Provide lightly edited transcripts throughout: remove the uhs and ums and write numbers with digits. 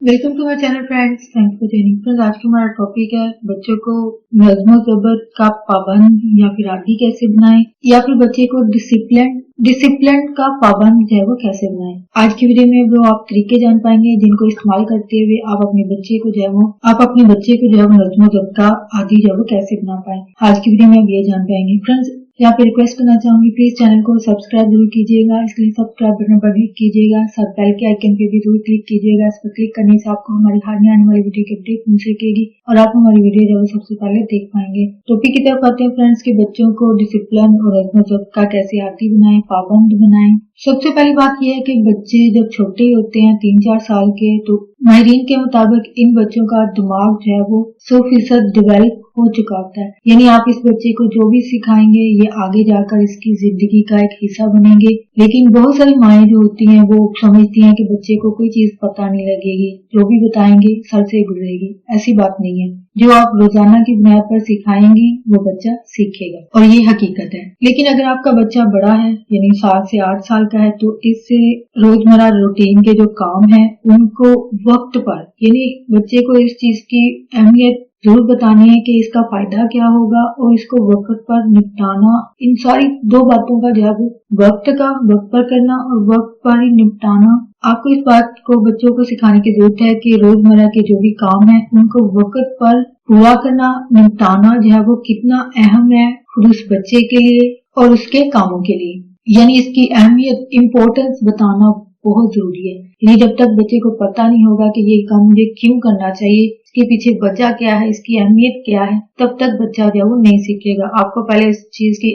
Welcome to my channel friends, thanks for joining. Friends, आज का हमारा टॉपिक है बच्चों को नज़्म ज़ब्त का पाबंद या फिर आदी कैसे बनाएं, या फिर बच्चे को डिसिप्लिन का पाबंद जो है वो कैसे बनाएं। आज की वीडियो में वो आप तरीके जान पाएंगे जिनको इस्तेमाल करते हुए आप अपने बच्चे को जो है वो नज़्म ज़ब्त का आदी जो है वो कैसे बना पाए। आज की वीडियो में आप ये जान पाएंगे। फ्रेंड्स, यहाँ पे रिक्वेस्ट करना चाहूंगी, प्लीज चैनल को सब्सक्राइब जरूर कीजिएगा। इसलिए सब्सक्राइब बटन पर क्लिक कीजिएगा, साथ बेल के आइकन पे भी जरूर क्लिक कीजिएगा। इस पर क्लिक करने से आपको हमारी हाल आने वाली वीडियो की अपडेट मिल सकेगी और आप हमारी वीडियो जो है सबसे पहले देख पाएंगे। टॉपिक की तरफ आते हैं फ्रेंड्स कि बच्चों को डिसिप्लिन और नज़्म ज़ब्त का कैसे आदी बनाएं, पाबंद बनाएं। सबसे पहली बात यह है कि बच्चे जब छोटे होते हैं 3-4 साल के, तो माहिरीन के मुताबिक इन बच्चों का दिमाग जो है वो 100% डेवलप हो चुका होता है। यानी आप इस बच्चे को जो भी सिखाएंगे ये आगे जाकर इसकी जिंदगी का एक हिस्सा बनेंगे। लेकिन बहुत सारी माएँ जो होती हैं वो समझती हैं कि बच्चे को कोई चीज पता नहीं लगेगी, जो भी बताएंगे सर से गुजरेगी। ऐसी बात नहीं है। जो आप रोजाना की बुनियाद पर सिखाएंगी वो बच्चा सीखेगा और ये हकीकत है। लेकिन अगर आपका बच्चा बड़ा है यानी 7 से 8 साल का है, तो इससे रोजमर्रा रूटीन के जो काम है उनको वक्त पर, यानी बच्चे को इस चीज की अहमियत जरूर बतानी है कि इसका फायदा क्या होगा और इसको वक्त पर निपटाना। इन सारी दो बातों का जवाब वक्त पर करना और वक्त पर ही निपटाना। आपको इस बात को बच्चों को सिखाने की जरूरत है कि रोजमर्रा के जो भी काम है उनको वक्त पर पूरा करना, निपटाना जो है वो कितना अहम है खुद उस बच्चे के लिए और उसके कामों के लिए। यानी इसकी अहमियत, इम्पोर्टेंस बताना बहुत जरूरी है। यानी जब तक बच्चे को पता नहीं होगा कि ये काम मुझे क्यों करना चाहिए, इसके पीछे वजह क्या है, इसकी अहमियत क्या है, तब तक बच्चा जो है वो नहीं सीखेगा। आपको पहले इस चीज की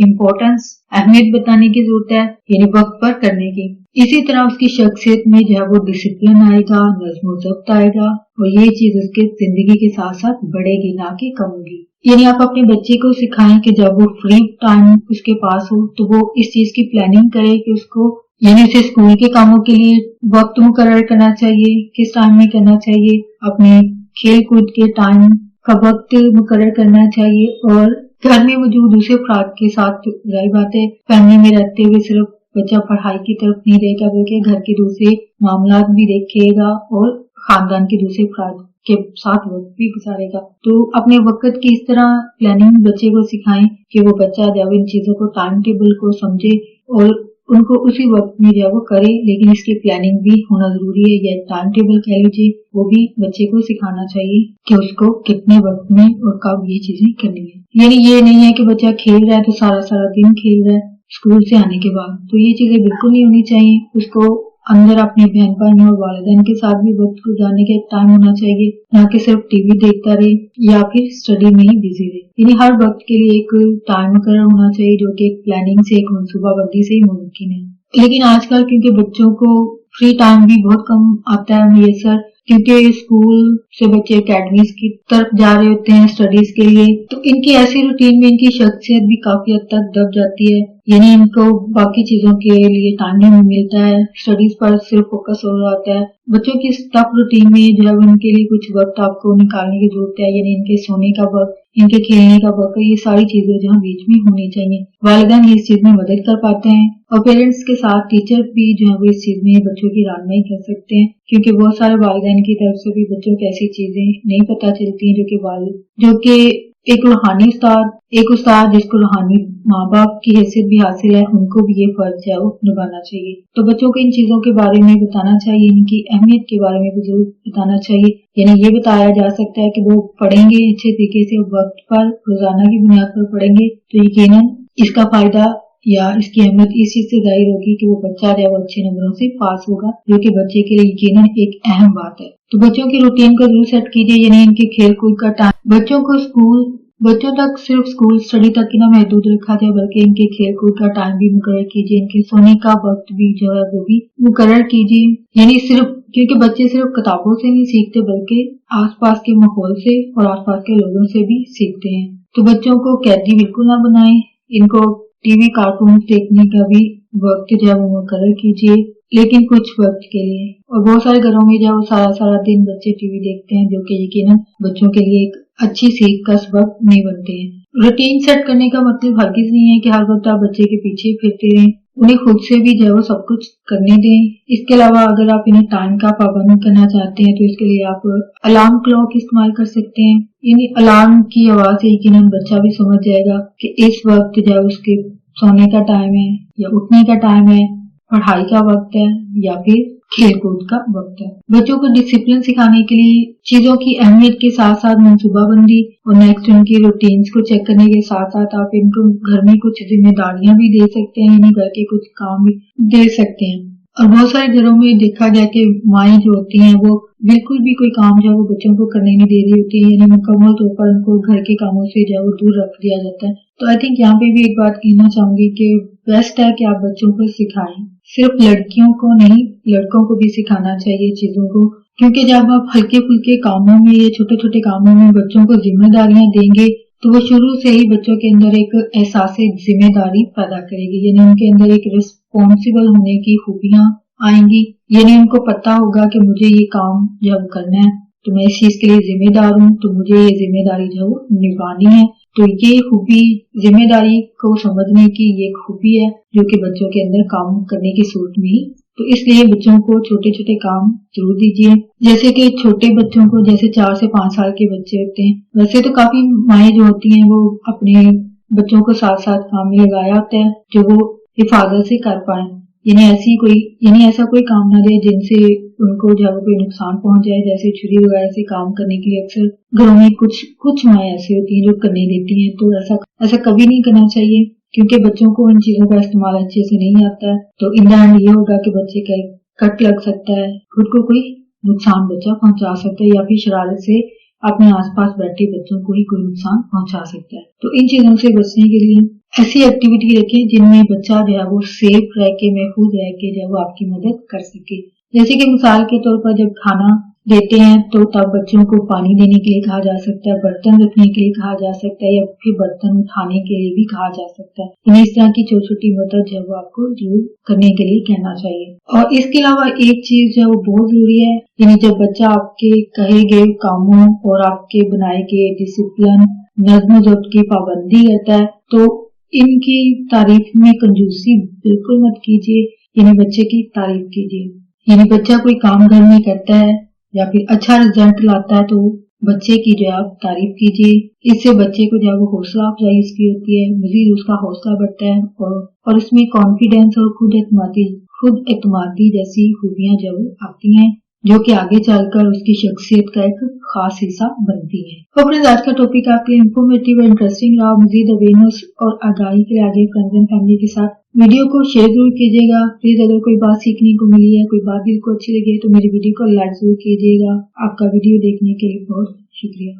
इम्पोर्टेंस, अहमियत बताने की जरूरत है, यानी वक्त पर करने की। इसी तरह उसकी शख्सियत में जो है वो डिसिप्लिन आएगा, नज़्म ज़ब्त आएगा और ये चीज उसके जिंदगी के साथ साथ बढ़ेगी, ना कि कम होगी। यानी आप अपने बच्चे को सिखाएं कि जब वो फ्री टाइम उसके पास हो तो वो इस चीज की प्लानिंग करे कि उसको, यानी उसे स्कूल के कामों के लिए वक्त मुकर्रर करना चाहिए, किस टाइम में करना चाहिए, अपने खेल कूद के टाइम का वक्त मुकर्रर करना चाहिए और घर में मौजूद दूसरे अफराद के साथ, जाहिर बात है फैमिली में रहते हुए सिर्फ बच्चा पढ़ाई की तरफ नहीं देगा बल्कि घर के दूसरे मामला भी देखेगा और खानदान के दूसरे अफराद के साथ वक्त भी गुजारेगा। तो अपने वक्त की इस तरह प्लानिंग बच्चे को सिखाएं कि वो बच्चा जब इन चीजों को, टाइम टेबल को समझे और उनको उसी वक्त में जो वो करे। लेकिन इसकी प्लानिंग भी होना जरूरी है, या टाइम टेबल कह लीजिए, वो भी बच्चे को सिखाना चाहिए कि उसको कितने वक्त में और कब ये चीजें करनी है। यानी ये नहीं है कि बच्चा खेल रहा है तो सारा दिन खेल रहा है स्कूल से आने के बाद, तो ये चीजें बिल्कुल नहीं होनी चाहिए। उसको अंदर अपने बहन भाइयों और वालिदैन के साथ भी वक्त गुजारने का एक टाइम होना चाहिए, ना कि सिर्फ टीवी देखता रहे या फिर स्टडी में ही बिजी रहे। यानी हर वक्त के लिए एक टाइम मुकर्रर होना चाहिए जो कि एक प्लानिंग से, एक मनसूबाबंदी से ही मुमकिन है। लेकिन आजकल क्योंकि बच्चों को फ्री टाइम भी बहुत कम आता है मुयसर, क्योंकि स्कूल से बच्चे एकेडमीज की तरफ जा रहे होते हैं स्टडीज के लिए, तो इनकी ऐसी रूटीन में इनकी शख्सियत भी काफी हद तक दब जाती है। यानी इनको बाकी चीजों के लिए टाइम नहीं मिलता है, स्टडीज पर सिर्फ फोकस हो जाता है। बच्चों की टफ रूटीन में जो है उनके लिए कुछ वक्त आपको निकालने की जरूरत है, यानी इनके सोने का वक्त, इनके खेलने का वक्त, ये सारी चीजें जो बीच में होनी चाहिए। वालिदैन इस चीज में मदद कर पाते हैं और पेरेंट्स के साथ टीचर भी जो है वो इस चीज में बच्चों की रहनुमाई कर सकते हैं, क्योंकि बहुत सारे वालिदैन की तरफ से भी बच्चों को ऐसी चीजें नहीं पता चलती हैं जो कि एक रूहानी उस्ताद, एक उस्ताद जिसको रूहानी माँ बाप की हैसियत भी हासिल है, उनको भी ये फर्ज है वो निभाना चाहिए। तो बच्चों को इन चीजों के बारे में बताना चाहिए, इनकी अहमियत के बारे में भी जरूर बताना चाहिए। यानी ये बताया जा सकता है कि वो पढ़ेंगे अच्छे तरीके से, वक्त पर, रोजाना की बुनियाद पर पढ़ेंगे तो यकीनन इसका फायदा या इसकी अहमियत इस चीज से जाहिर होगी कि वो बच्चा जो है अच्छे नंबरों से पास होगा, जो कि बच्चे के लिए यकीनन एक अहम बात है। तो बच्चों की रूटीन को जरूर सेट कीजिए, यानी इनके खेल कूद का टाइम बच्चों तक सिर्फ स्कूल स्टडी तक ही ना महदूद रखा जाए, बल्कि इनके खेल कूद का टाइम भी मुकर्रर कीजिए, इनके सोने का वक्त भी जो है वो भी मुकर्रर कीजिए। यानी सिर्फ, क्योंकि बच्चे सिर्फ किताबों से नहीं सीखते बल्कि आसपास के माहौल से और आसपास के लोगों से भी सीखते हैं। तो बच्चों को कैदी बिल्कुल ना बनाएं, इनको टीवी कार्टून देखने का भी वक्त जो है वो मुकर्रर कीजिए, लेकिन कुछ वक्त के लिए। और बहुत सारे घरों में जो सारा दिन बच्चे टीवी देखते हैं, जो कि यकीनन बच्चों के लिए एक अच्छी सीख का सबक नहीं बनते हैं। रूटीन सेट करने का मतलब हरगिज नहीं है कि हर वक्त आप बच्चे के पीछे फिरते रहें उन्हें खुद से भी जो है वो सब कुछ करने दें। इसके अलावा अगर आप इन्हें टाइम का पाबंद करना चाहते हैं तो इसके लिए आप अलार्म क्लॉक इस्तेमाल कर सकते हैं। इन अलार्म की आवाज से यकीनन बच्चा भी समझ जाएगा कि इस वक्त जो है उसके सोने का टाइम है या उठने का टाइम है, पढ़ाई का वक्त है या फिर खेल कूद का वक्त है। बच्चों को डिसिप्लिन सिखाने के लिए चीजों की अहमियत के साथ साथ मनसूबाबंदी और नेक्स्ट उनकी रूटीन्स को चेक करने के साथ साथ आप इनको घर में कुछ जिम्मेदारियां भी दे सकते हैं, यानी घर के कुछ काम भी दे सकते हैं। और बहुत सारे घरों में देखा गया कि माएँ जो होती हैं वो बिल्कुल भी कोई काम जो है वो बच्चों को करने नहीं दे रही होती है, यानी मुकम्मल तौर पर उनको घर के कामों से जो है वो दूर रख दिया जाता है। तो आई थिंक यहाँ पे भी एक बात कहना चाहूंगी कि बेस्ट है कि आप बच्चों को सिखाएं, सिर्फ लड़कियों को नहीं लड़कों को भी सिखाना चाहिए चीजों को, क्योंकि जब आप हल्के फुल्के कामों में या छोटे छोटे कामों में बच्चों को जिम्मेदारियां देंगे तो वो शुरू से ही बच्चों के अंदर एक एहसास जिम्मेदारी पैदा करेगी, यानी उनके अंदर एक रिस्पॉन्सिबल होने की खूबियां आएंगी, यानी उनको पता होगा कि मुझे ये काम जब करना है तो मैं इस चीज के लिए जिम्मेदार हूँ, तो मुझे ये जिम्मेदारी जो है निभानी है। तो ये खूबी जिम्मेदारी को समझने की ये खूबी है जो कि बच्चों के अंदर काम करने की सोच में ही, तो इसलिए बच्चों को छोटे छोटे काम जरूर दीजिए। जैसे कि छोटे बच्चों को जैसे 4 से 5 साल के बच्चे होते हैं, वैसे तो काफी माएँ जो होती हैं वो अपने बच्चों को साथ साथ काम में लगाया होता है जो वो हिफाजत से कर पाए, यानी ऐसा कोई काम ना दे जिनसे उनको जब कोई नुकसान पहुंच जाए। जैसे छुरी वगैरह से काम करने के लिए अक्सर घरों में कुछ माएँ ऐसी होती हैं जो करने देती हैं, तो ऐसा कभी नहीं करना चाहिए क्योंकि बच्चों को इन चीजों का इस्तेमाल अच्छे से नहीं आता है। तो इन द एंड ये होगा कि बच्चे का कट लग सकता है, खुद को कोई नुकसान बच्चा पहुंचा सकता है या फिर शरारत से अपने आसपास बैठे बच्चों को ही कोई नुकसान पहुंचा सकता है। तो इन चीजों से बचने के लिए ऐसी एक्टिविटी रखें जिनमें बच्चा जो है वो सेफ रह के महफूज रह के जो है वो आपकी मदद कर सके। जैसे कि मिसाल के तौर पर जब खाना देते हैं तो तब बच्चों को पानी देने के लिए कहा जा सकता है, बर्तन रखने के लिए कहा जा सकता है या फिर बर्तन उठाने के लिए भी कहा जा सकता है। इन्हें इस तरह की छोटी छोटी मदद जो है आपको जरूर करने के लिए कहना चाहिए। और इसके अलावा एक चीज जो है वो बहुत जरूरी है, यानी जब बच्चा आपके कहे गए कामों और आपके बनाए गए डिसिप्लिन नज्म ज़ब्त की पाबंदी करता है तो इनकी तारीफ में कंजूसी बिल्कुल मत कीजिए, यानी बच्चे की तारीफ कीजिए। यानी बच्चा कोई काम घर में करता है या फिर अच्छा रिजल्ट लाता है तो बच्चे की जो है आप तारीफ कीजिए। इससे बच्चे को जो है वो हौसला अफजाई उसकी होती है, मजीद उसका हौसला बढ़ता है और उसमें कॉन्फिडेंस और खुद एतमादी जैसी खूबियां जो आती हैं जो कि आगे चलकर उसकी शख्सियत का एक खास हिस्सा बनती है। तो फ्रेंड्स आज का टॉपिक आपके लिए इंफॉर्मेटिव और इंटरेस्टिंग रहा। मजीद अवेयरनेस और आगाही के लिए आगे फ्रेंड्स एंड फैमिली के साथ वीडियो को शेयर जरूर कीजिएगा। प्लीज अगर कोई बात सीखने को मिली है, कोई बात दिल को अच्छी लगी है तो मेरी वीडियो को लाइक जरूर कीजिएगा। आपका वीडियो देखने के लिए बहुत शुक्रिया।